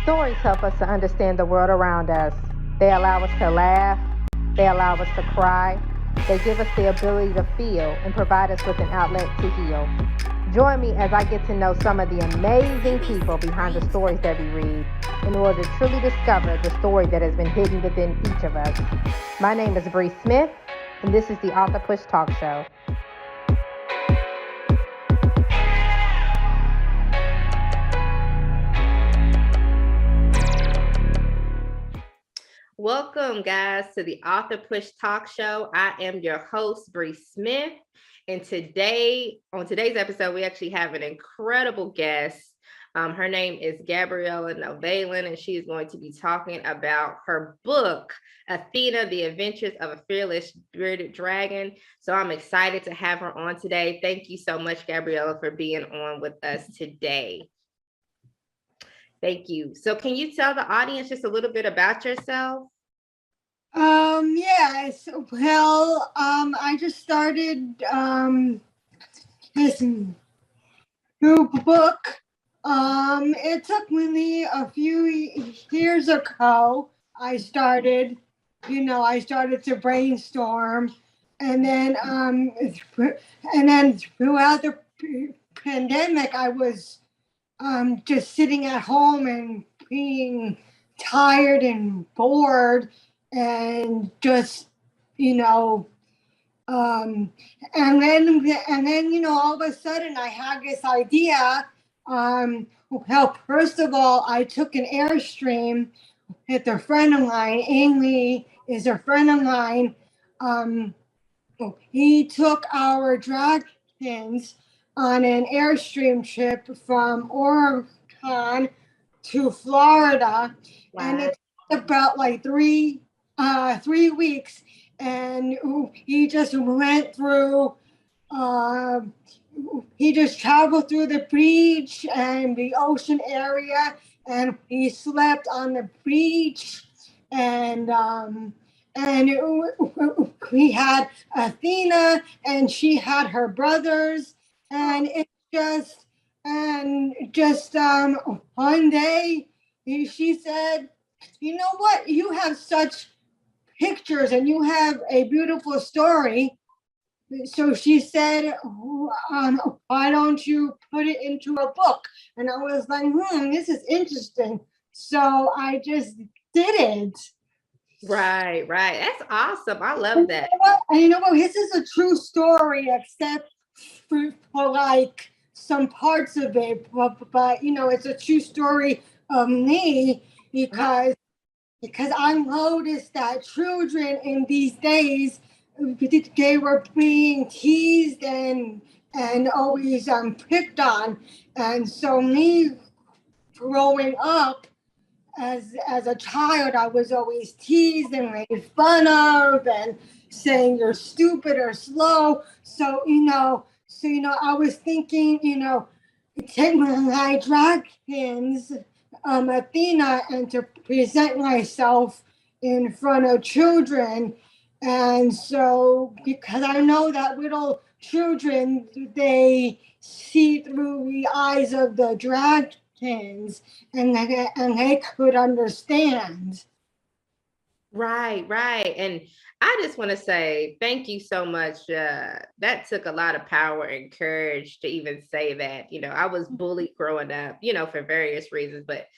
Stories help us to understand the world around us. They allow us to laugh, they allow us to cry, they give us the ability to feel and provide us with an outlet to heal. Join me as I get to know some of the amazing people behind the stories that we read in order to truly discover the story that has been hidden within each of us. My name is Bre Smith, and this is the Author Push Talk Show. Welcome, guys, to the Author Push Talk Show. I am your host, Bre Smith, and on today's episode, we actually have an incredible guest. Her name is Gabriela Nalven, and she is going to be talking about her book, Athena, The Adventures of a Fearless Bearded Dragon. So I'm excited to have her on today. Thank you so much, Gabriela, for being on with us today. Thank you. So can you tell the audience just a little bit about yourself? Yes. Well, I just started this new book. It took me a few years ago. I started to brainstorm, and then throughout the pandemic, I was just sitting at home and being tired and bored, and just and then all of a sudden I had this idea. Well, first of all, I took an Airstream with a friend of mine. Amy is a friend of mine. He took our dragons on an Airstream trip from Oregon to Florida. Wow. And it took about like 3 weeks, and he just went through. He just traveled through the beach and the ocean area, and he slept on the beach, and we had Athena, and she had her brothers, and one day she said, "You know what? You have such pictures and you have a beautiful story." So she said, "Why don't you put it into a book?" And I was like, this is interesting. So I just did it. Right. That's awesome. I love that. And you know what? This is a true story, except for like some parts of it. But it's a true story of me, because I noticed that children in these days, they were being teased and always picked on. And so me growing up as a child, I was always teased and made fun of and saying you're stupid or slow. So I was thinking, take my dragons, Athena, and to present myself in front of children. And so, because I know that little children, they see through the eyes of the dragons, and they could understand. Right. And I just want to say thank you so much. That took a lot of power and courage to even say that. I was bullied growing up, for various reasons, but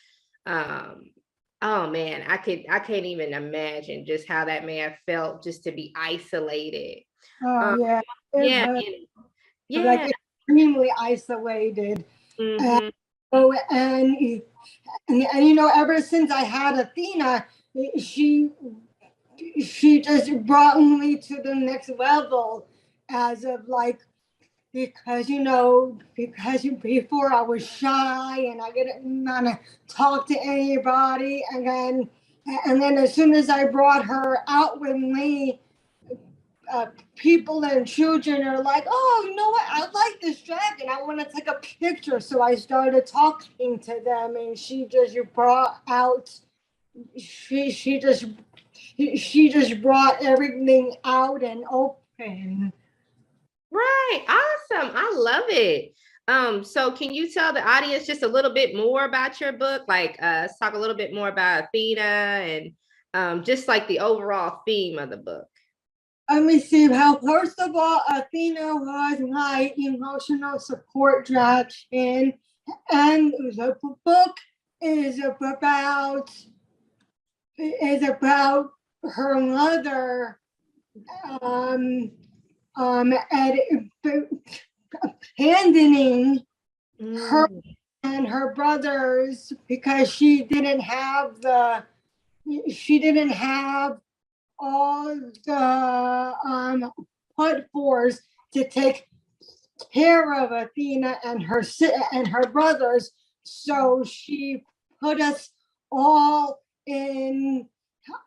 oh man, I can't even imagine just how that man felt, just to be isolated. Yeah. Like extremely isolated. Mm-hmm. And ever since I had Athena, she just brought me to the next level, as of like, because before I was shy and I didn't want to talk to anybody, and then as soon as I brought her out with me, people and children are like, "Oh, you know what? I like this dragon. I want to take a picture." So I started talking to them, and she just brought out. She just brought everything out and open. Right. Awesome. I love it. So can you tell the audience just a little bit more about your book? Like, let's talk a little bit more about Athena and just like the overall theme of the book. Let me see. How first of all, Athena was my emotional support dragon, and the book is about her mother, abandoning her and her brothers because she didn't have all the put force to take care of Athena and her brothers. So she put us all on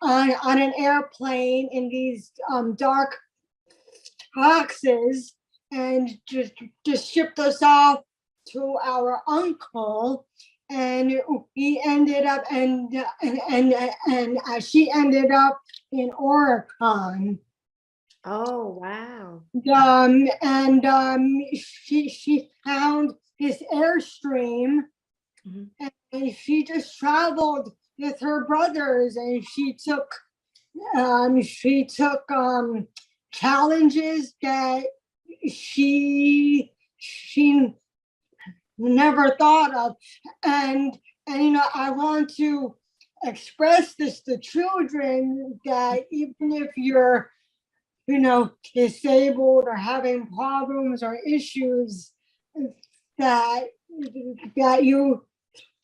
an airplane in these dark boxes and just shipped us off to our uncle, and we ended up and she ended up in Oregon. Oh, wow. She found this Airstream, and she just traveled with her brothers, and she took challenges that she never thought of, and I want to express this to children that even if you're disabled or having problems or issues, that you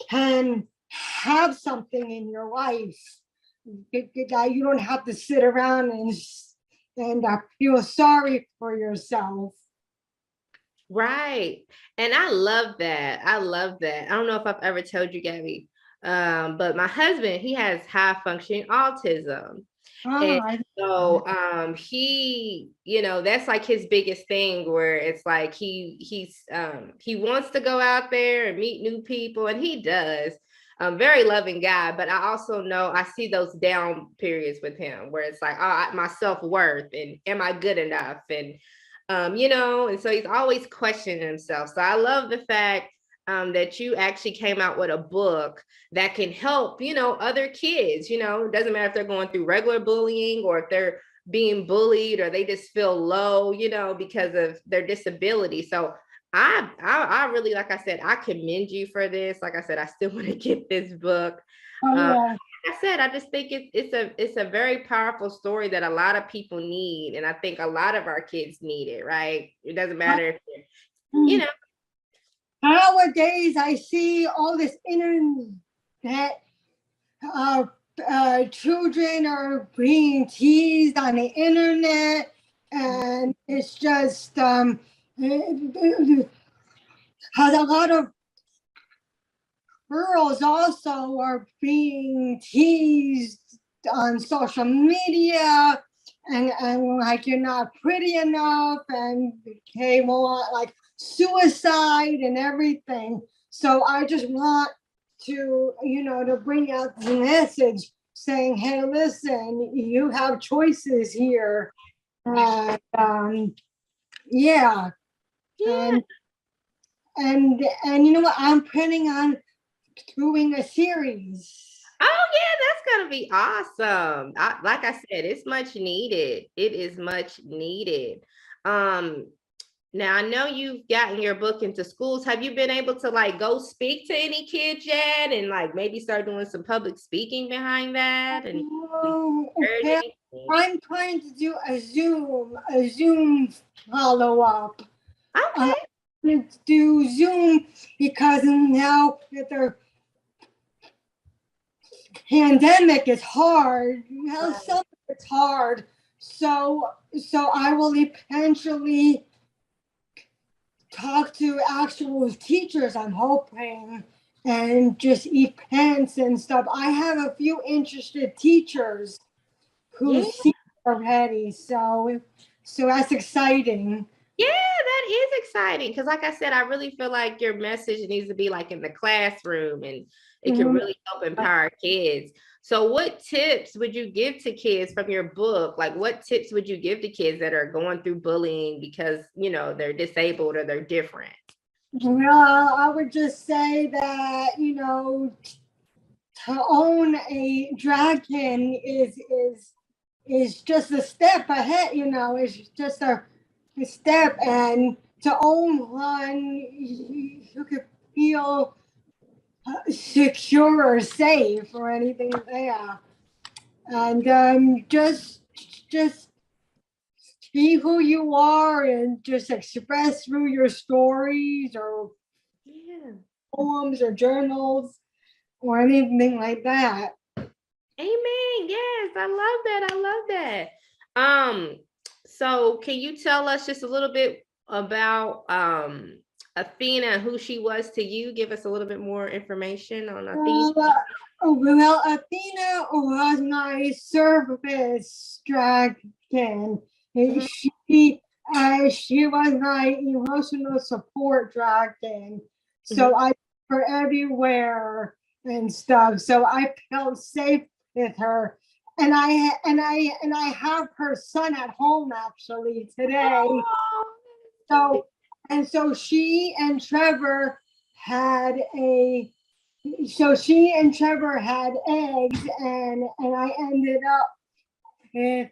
can have something in your life, that you don't have to sit around and feel sorry for yourself. Right. And I love that. I love that. I don't know if I've ever told you, Gabby, but my husband, he has high functioning autism. And so he, that's like his biggest thing, where it's like he wants to go out there and meet new people, and he does. Very loving guy, but I also know I see those down periods with him where it's like, oh, my self-worth and am I good enough? And and so he's always questioning himself. So I love the fact that you actually came out with a book that can help, other kids. It doesn't matter if they're going through regular bullying or if they're being bullied or they just feel low, because of their disability. So I really, like I said, I commend you for this. Like I said, I still want to get this book. Like I said, I just think it's a very powerful story that a lot of people need, and I think a lot of our kids need it. Right? It doesn't matter if they're, Nowadays, I see all this internet. Children are being teased on the internet, and it's just has a lot of girls also are being teased on social media, and like you're not pretty enough, and they want like suicide and everything. So I just want to to bring out the message saying, hey, listen, you have choices here. And yeah. And you know what, I'm planning on doing a series. Oh yeah, that's gonna be awesome. Like I said, it's much needed. It is much needed. Now I know you've gotten your book into schools. Have you been able to like go speak to any kids yet, and like maybe start doing some public speaking behind that? And okay. I'm trying to do a Zoom follow-up. Okay. Do Zoom because now that the pandemic is hard. Some it's hard. So I will eventually talk to actual teachers, I'm hoping, and just events and stuff. I have a few interested teachers who see already, so that's exciting. Yeah, that is exciting because, like I said, I really feel like your message needs to be like in the classroom, and it can really help empower kids. So, what tips would you give to kids from your book? Like, what tips would you give to kids that are going through bullying because they're disabled or they're different? Well, I would just say that, to own a dragon is just a step ahead, it's just a step, and to own one, you could feel secure or safe or anything there. And just be who you are and just express through your stories or Yeah. poems or journals or anything like that. Amen. Yes, I love that. I love that. So can you tell us just a little bit about Athena and who she was to you? Give us a little bit more information on Athena. Well, Athena was my service dragon. Mhm, She was my emotional support dragon. So mhm. I took her everywhere and stuff. So I felt safe with her. And I have her son at home actually today. Oh, So so she and Trevor had a she and Trevor had eggs, and I ended up with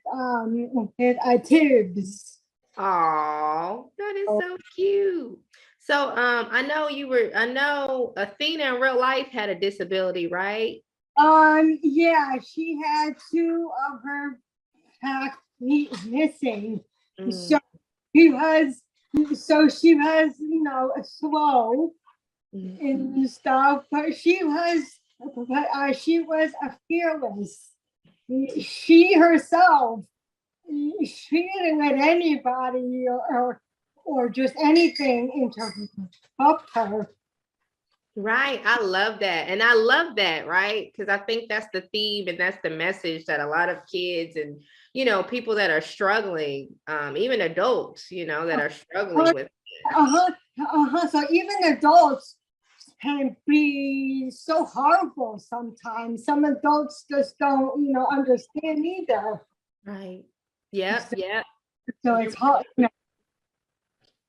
a tubes. oh, that is so cute. So I know Athena in real life had a disability, right? Yeah, she had two of her back feet missing. Mm, So she was she was, slow mm. and stuff, but she was a fearless. She herself, she didn't let anybody or just anything interrupt her. Right. I love that. And I love that, right? Because I think that's the theme and that's the message that a lot of kids and, people that are struggling, even adults, that are struggling Uh-huh, with. uh-huh, So even adults can be so harmful sometimes. Some adults just don't, understand either. Right. Yep. So, Yep. so You're it's hard.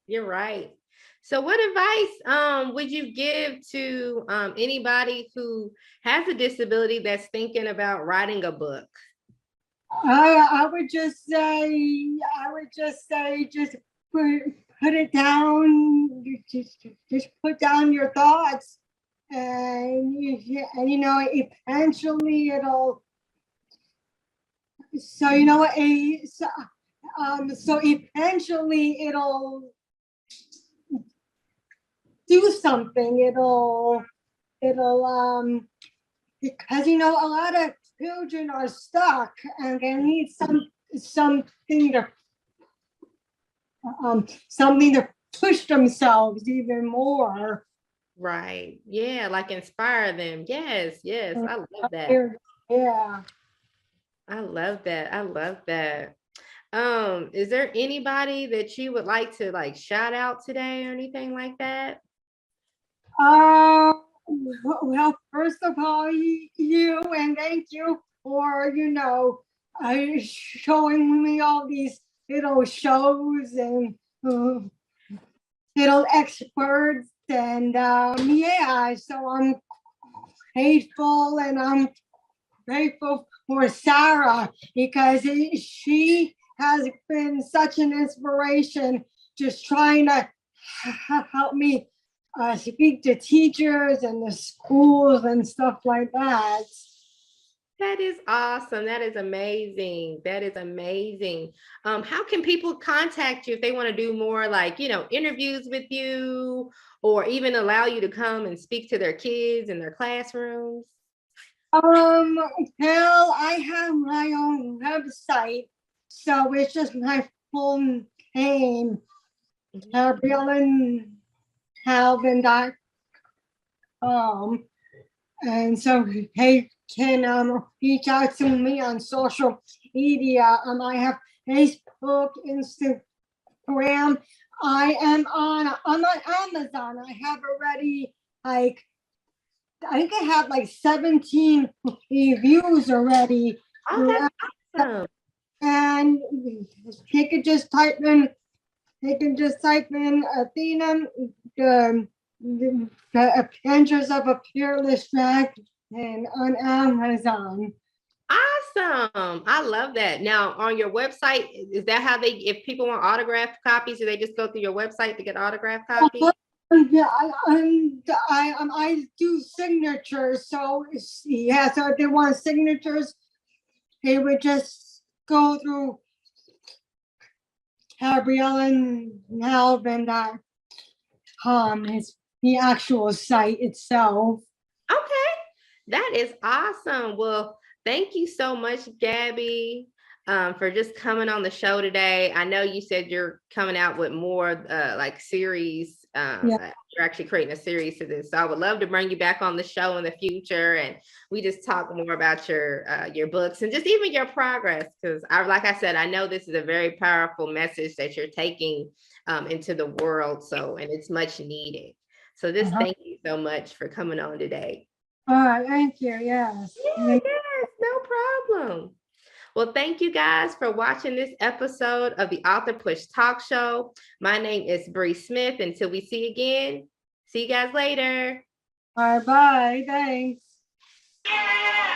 you're right. So what advice would you give to anybody who has a disability that's thinking about writing a book? I would just say, just put it down. Just put down your thoughts, and eventually it'll. So you know what? So eventually it'll do something. It'll because a lot of children are stuck and they need something to something to push themselves even more. Right. Yeah, like inspire them. Yes, yes. I love that. Yeah. I love that. I love that. Is there anybody that you would like to like shout out today or anything like that? Uh, well, first of all, you and thank you for showing me all these little shows and little experts, and yeah, so I'm grateful, and I'm grateful for Sarah because she has been such an inspiration, just trying to help me speak to teachers and the schools and stuff like that. That is awesome. That is amazing. That is amazing. How can people contact you if they want to do more like, interviews with you or even allow you to come and speak to their kids in their classrooms? Um, well, I have my own website, so it's just my full name, Mhm. Gabriela Nalven.com. And so they can reach out to me on social media. I have Facebook, Instagram. I'm on Amazon. I have already like I think I have like 17 reviews already. Oh, that's awesome. And you could just type in they can just type in Athena, the Adventures of a Fearless Dragon on Amazon. Awesome. I love that. Now, on your website, is that how if people want autographed copies, do they just go through your website to get autographed copies? Yeah, I do signatures. So yeah, so if they want signatures, they would just go through Gabriela and Nalven.com. It's the actual site itself. Okay, that is awesome. Well, thank you so much, Gabby, for just coming on the show today. I know you said you're coming out with more like series. Yeah. You're actually creating a series to this. So I would love to bring you back on the show in the future, and we just talk more about your books and just even your progress. Because like I said, I know this is a very powerful message that you're taking into the world. So, and it's much needed. So just thank you so much for coming on today. All right, thank you. Yes. Yes, no problem. Well, thank you guys for watching this episode of the Author Push Talk Show. My name is Bre Smith. Until we see again, see you guys later. Bye bye. Thanks. Yeah.